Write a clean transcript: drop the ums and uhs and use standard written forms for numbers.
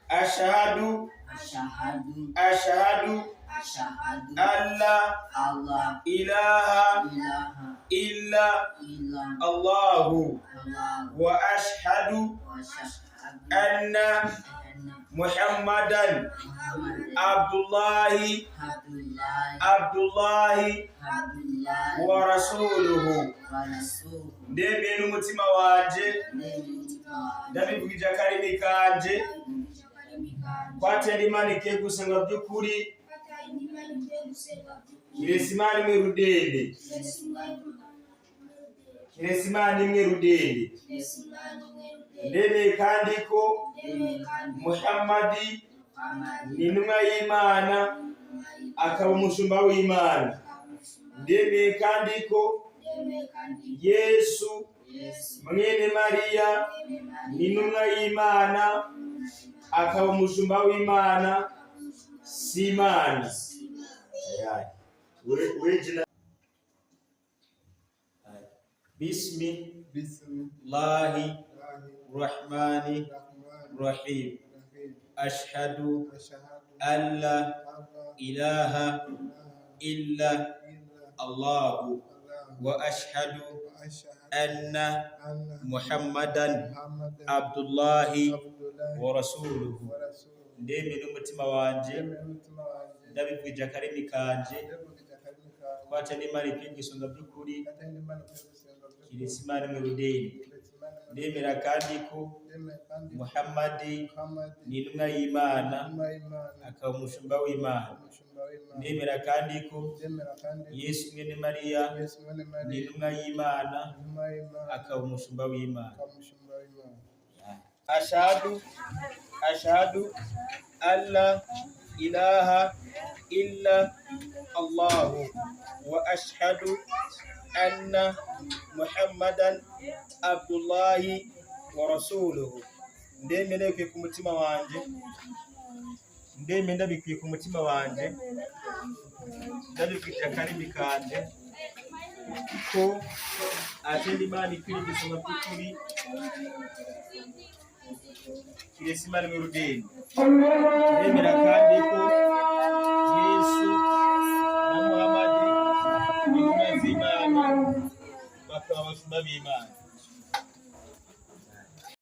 ashhadu alla ilaha illa Allahu wa ashhadu anna Muhammadan Abdullahi wa rasuluhu. Ndemye n'umutima wanje ndabivugije akarimi kanje kwatera Imana ikiye gusenga by'ukuri kiretse Imana imwe rudende, kiretse Imana imwe rudende. Ndemye kandi ko Muhammadi ni intumwa y'Imana akaba umushumba w'Imana. Ndemye kandi ko Yesu mwene Mariya ni intumwa y'Imana akaba umushumba w'Imana si Imana. Bismillahi rahmani rahim. Ashhadu an la ilaha illa Allahu wa ashhadu anna Muhammadan Abdullahi wa rasuluhu. Ndemye n'umutima wanje ndabivugije akarimi kanje kwatera Imana ikiye gusenga by'ukuri kiretse Imana imwe rudende. Ndemera kandi ko Muhammadi ni intumwa y'Imana akaba umushumba w'Imana. Ndemera kandi ko Yesu mwene Mariya ni intumwa y'Imana akaba umushumba w'Imana. Ashhadu alla ilaha illa Allahu wa ashhadu anna Muhammadan Abdullahi wa rasuluhu. Ndemye ndabikwiye ku mutima wanje, ndemye ndabikwiye ku mutima wanje ndabivugije akarimi kanje ko atenda Imana ikwiriye gusoma by'ukuri kiretse Imana imwe rudende. Ndemera kandi ko Yesu na Muhammadi ni intumwa z'Imana bakaba abashumba b'Imana.